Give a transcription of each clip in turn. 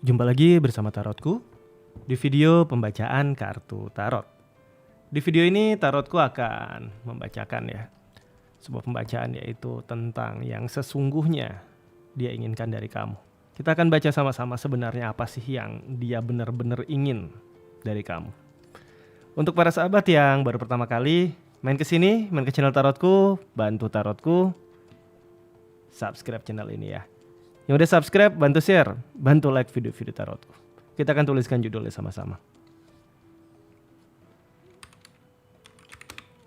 Jumpa lagi bersama Tarotku di video pembacaan kartu tarot. Di video ini tarotku akan membacakan sebuah pembacaan, yaitu tentang yang sesungguhnya dia inginkan dari kamu. Kita akan baca sama-sama sebenarnya apa sih yang dia benar-benar ingin dari kamu. Untuk para sahabat yang baru pertama kali main ke sini, main ke channel tarotku, bantu tarotku subscribe channel ini ya. Yang udah subscribe, bantu share, bantu like video-video tarotku. Kita akan tuliskan judulnya sama-sama.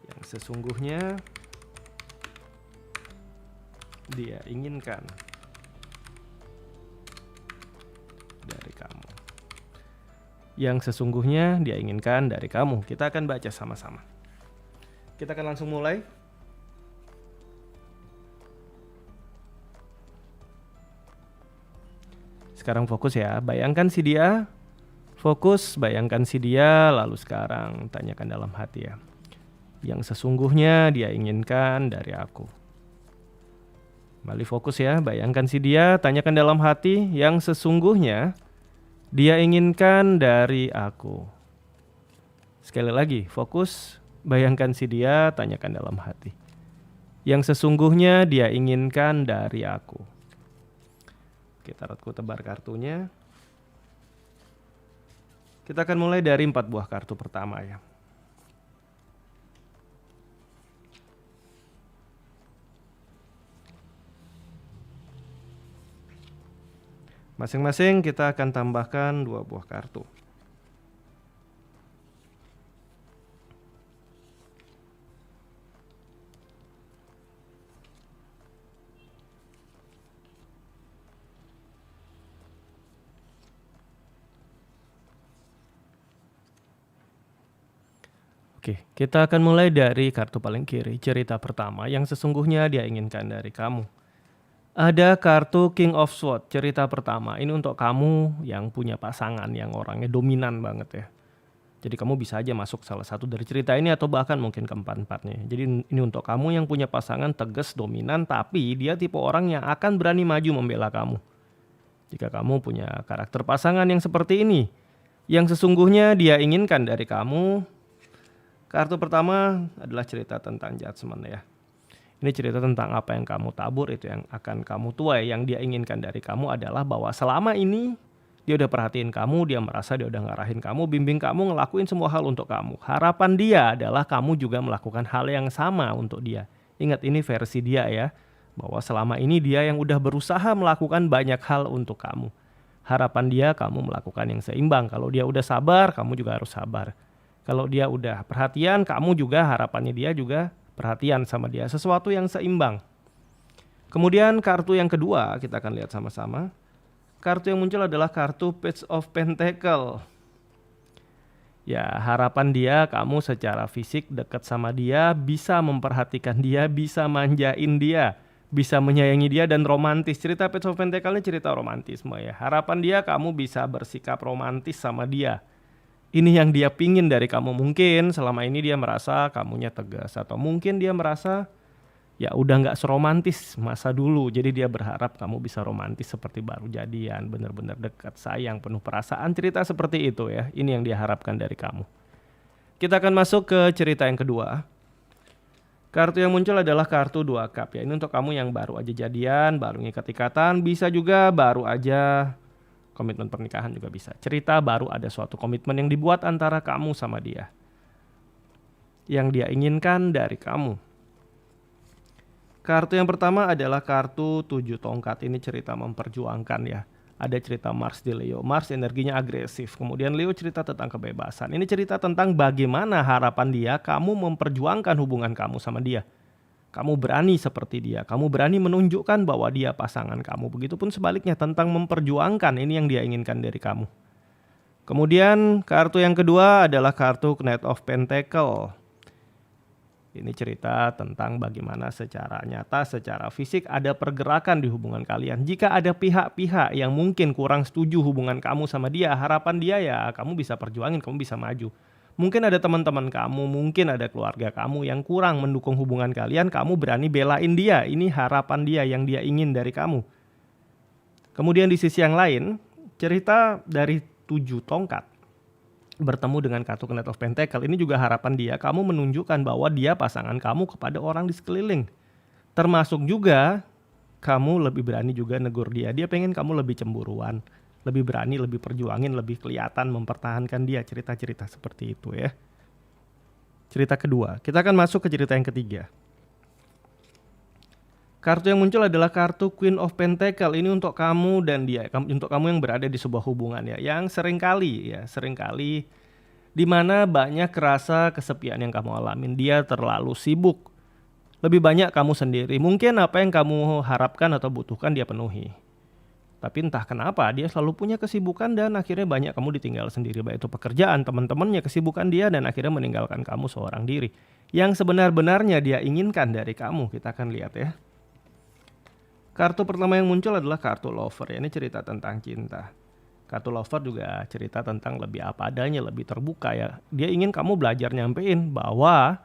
Yang sesungguhnya dia inginkan dari kamu. Yang sesungguhnya dia inginkan dari kamu. Kita akan baca sama-sama. Kita akan langsung mulai. Sekarang fokus ya, bayangkan si dia, fokus, bayangkan si dia, lalu sekarang tanyakan dalam hati ya. Yang sesungguhnya dia inginkan dari aku. Kembali fokus ya, bayangkan si dia, tanyakan dalam hati, yang sesungguhnya dia inginkan dari aku. Sekali lagi, fokus, bayangkan si dia, tanyakan dalam hati. Yang sesungguhnya dia inginkan dari aku. Oke, tarotku tebar kartunya. Kita akan mulai dari 4 buah kartu pertama ya. Masing-masing kita akan tambahkan 2 buah kartu. Oke, kita akan mulai dari kartu paling kiri, cerita pertama yang sesungguhnya dia inginkan dari kamu. Ada kartu King of Swords, cerita pertama. Ini untuk kamu yang punya pasangan yang orangnya dominan banget ya. Jadi kamu bisa aja masuk salah satu dari cerita ini atau bahkan mungkin keempat-empatnya. Jadi ini untuk kamu yang punya pasangan tegas, dominan, tapi dia tipe orang yang akan berani maju membela kamu. Jika kamu punya karakter pasangan yang seperti ini, yang sesungguhnya dia inginkan dari kamu. Kartu pertama adalah cerita tentang judgment ya. Ini cerita tentang apa yang kamu tabur, itu yang akan kamu tuai. Yang dia inginkan dari kamu adalah bahwa selama ini dia udah perhatiin kamu, dia merasa dia udah ngarahin kamu, bimbing kamu, ngelakuin semua hal untuk kamu. Harapan dia adalah kamu juga melakukan hal yang sama untuk dia. Ingat, ini versi dia ya, bahwa selama ini dia yang udah berusaha melakukan banyak hal untuk kamu. Harapan dia kamu melakukan yang seimbang. Kalau dia udah sabar, kamu juga harus sabar. Kalau dia udah perhatian, kamu juga harapannya dia juga perhatian sama dia. Sesuatu yang seimbang. Kemudian kartu yang kedua kita akan lihat sama-sama. Kartu yang muncul adalah kartu Page of Pentacle. Ya, harapan dia kamu secara fisik dekat sama dia, bisa memperhatikan dia, bisa manjain dia, bisa menyayangi dia dan romantis. Cerita Page of Pentacle ini cerita romantisme ya. Harapan dia kamu bisa bersikap romantis sama dia. Ini yang dia pingin dari kamu. Mungkin selama ini dia merasa kamunya tegas, atau mungkin dia merasa ya udah nggak seromantis masa dulu. Jadi dia berharap kamu bisa romantis seperti baru jadian, benar-benar dekat, sayang, penuh perasaan, cerita seperti itu ya. Ini yang dia harapkan dari kamu. Kita akan masuk ke cerita yang kedua. Kartu yang muncul adalah kartu 2 cup ya. Ini untuk kamu yang baru aja jadian, baru ngikat ikatan, bisa juga baru aja komitmen pernikahan juga bisa. Cerita baru ada suatu komitmen yang dibuat antara kamu sama dia. Yang dia inginkan dari kamu. Kartu yang pertama adalah kartu 7 tongkat. Ini cerita memperjuangkan ya. Ada cerita Mars di Leo. Mars energinya agresif. Kemudian Leo cerita tentang kebebasan. Ini cerita tentang bagaimana harapan dia kamu memperjuangkan hubungan kamu sama dia. Kamu berani seperti dia, kamu berani menunjukkan bahwa dia pasangan kamu. Begitupun sebaliknya tentang memperjuangkan, ini yang dia inginkan dari kamu. Kemudian kartu yang kedua adalah kartu Knight of Pentacle. Ini cerita tentang bagaimana secara nyata, secara fisik ada pergerakan di hubungan kalian. Jika ada pihak-pihak yang mungkin kurang setuju hubungan kamu sama dia, harapan dia ya kamu bisa perjuangin, kamu bisa maju. Mungkin ada teman-teman kamu, mungkin ada keluarga kamu yang kurang mendukung hubungan kalian, kamu berani belain dia. Ini harapan dia yang dia ingin dari kamu. Kemudian di sisi yang lain, cerita dari 7 tongkat bertemu dengan kartu Knight of Pentacle. Ini juga harapan dia, kamu menunjukkan bahwa dia pasangan kamu kepada orang di sekeliling. Termasuk juga kamu lebih berani juga negur dia. Dia pengen kamu lebih cemburuan, lebih berani, lebih perjuangin, lebih kelihatan mempertahankan dia. Cerita-cerita seperti itu ya. Cerita kedua, kita akan masuk ke cerita yang ketiga. Kartu yang muncul adalah kartu Queen of Pentacle. Ini untuk kamu dan dia, untuk kamu yang berada di sebuah hubungan ya, yang seringkali di mana banyak rasa kesepian yang kamu alamin. Dia terlalu sibuk. Lebih banyak kamu sendiri. Mungkin apa yang kamu harapkan atau butuhkan dia penuhi. Tapi entah kenapa dia selalu punya kesibukan dan akhirnya banyak kamu ditinggal sendiri. Baik itu pekerjaan, teman-temannya, kesibukan dia, dan akhirnya meninggalkan kamu seorang diri. Yang sebenar-benarnya dia inginkan dari kamu. Kita akan lihat ya. Kartu pertama yang muncul adalah kartu Lover ya. Ini cerita tentang cinta. Kartu Lover juga cerita tentang lebih apa adanya, lebih terbuka ya. Dia ingin kamu belajar nyampein bahwa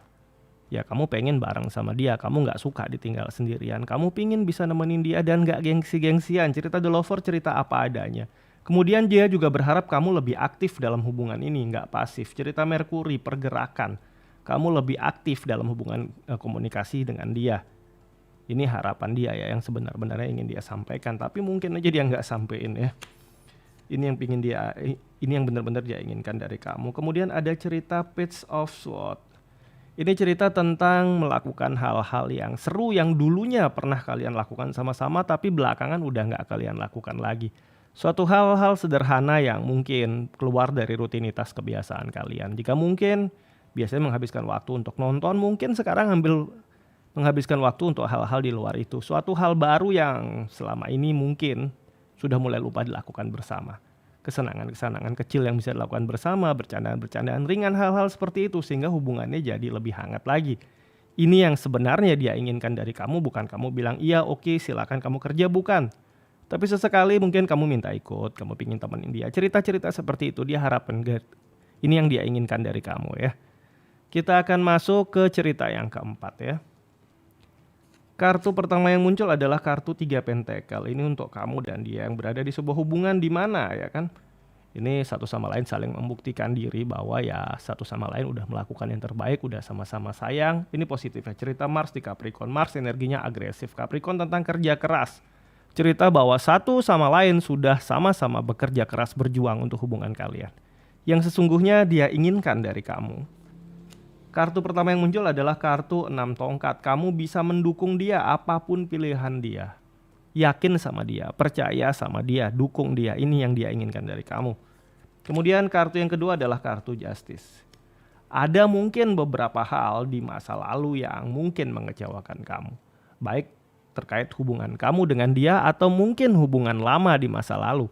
ya kamu pengen bareng sama dia, kamu gak suka ditinggal sendirian, kamu pingin bisa nemenin dia dan gak gengsi-gengsian. Cerita The Lover cerita apa adanya. Kemudian dia juga berharap kamu lebih aktif dalam hubungan ini, gak pasif. Cerita Mercury, pergerakan. Kamu lebih aktif dalam hubungan komunikasi dengan dia. Ini harapan dia ya, yang sebenar-benarnya ingin dia sampaikan, tapi mungkin aja dia gak sampein ya. Ini yang benar-benar dia inginkan dari kamu. Kemudian ada cerita Page of Swords. Ini cerita tentang melakukan hal-hal yang seru yang dulunya pernah kalian lakukan sama-sama, tapi belakangan udah nggak kalian lakukan lagi. Suatu hal-hal sederhana yang mungkin keluar dari rutinitas kebiasaan kalian. Jika mungkin biasanya menghabiskan waktu untuk nonton, mungkin sekarang menghabiskan waktu untuk hal-hal di luar itu. Suatu hal baru yang selama ini mungkin sudah mulai lupa dilakukan bersama. Kesenangan-kesenangan kecil yang bisa dilakukan bersama, bercandaan-bercandaan ringan, hal-hal seperti itu sehingga hubungannya jadi lebih hangat lagi. Ini yang sebenarnya dia inginkan dari kamu, bukan kamu bilang iya oke silakan kamu kerja, bukan. Tapi sesekali mungkin kamu minta ikut, kamu pingin temenin dia. Cerita-cerita seperti itu dia harapkan, ini yang dia inginkan dari kamu ya. Kita akan masuk ke cerita yang keempat ya. Kartu pertama yang muncul adalah kartu 3 Pentacle. Ini untuk kamu dan dia yang berada di sebuah hubungan di mana ya kan. Ini satu sama lain saling membuktikan diri bahwa ya satu sama lain udah melakukan yang terbaik, udah sama-sama sayang. Ini positifnya. Cerita Mars di Capricorn. Mars energinya agresif. Capricorn tentang kerja keras. Cerita bahwa satu sama lain sudah sama-sama bekerja keras berjuang untuk hubungan kalian. Yang sesungguhnya dia inginkan dari kamu. Kartu pertama yang muncul adalah kartu 6 tongkat. Kamu bisa mendukung dia apapun pilihan dia. Yakin sama dia, percaya sama dia, dukung dia. Ini yang dia inginkan dari kamu. Kemudian kartu yang kedua adalah kartu Justice. Ada mungkin beberapa hal di masa lalu yang mungkin mengecewakan kamu. Baik terkait hubungan kamu dengan dia atau mungkin hubungan lama di masa lalu.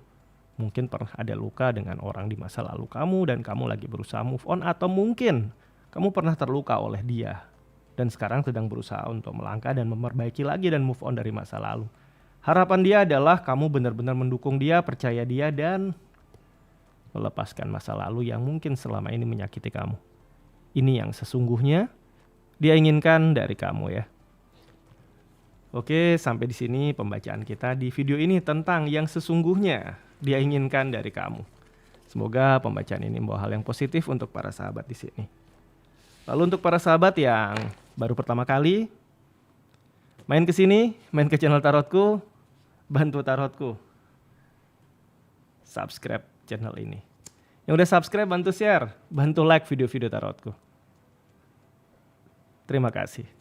Mungkin pernah ada luka dengan orang di masa lalu kamu dan kamu lagi berusaha move on, atau mungkin kamu pernah terluka oleh dia dan sekarang sedang berusaha untuk melangkah dan memperbaiki lagi dan move on dari masa lalu. Harapan dia adalah kamu benar-benar mendukung dia, percaya dia, dan melepaskan masa lalu yang mungkin selama ini menyakiti kamu. Ini yang sesungguhnya dia inginkan dari kamu ya. Oke, sampai di sini pembacaan kita di video ini tentang yang sesungguhnya dia inginkan dari kamu. Semoga pembacaan ini membawa hal yang positif untuk para sahabat di sini. Lalu untuk para sahabat yang baru pertama kali main ke sini, main ke channel tarotku, bantu tarotku. Subscribe channel ini. Yang udah subscribe bantu share, bantu like video-video tarotku. Terima kasih.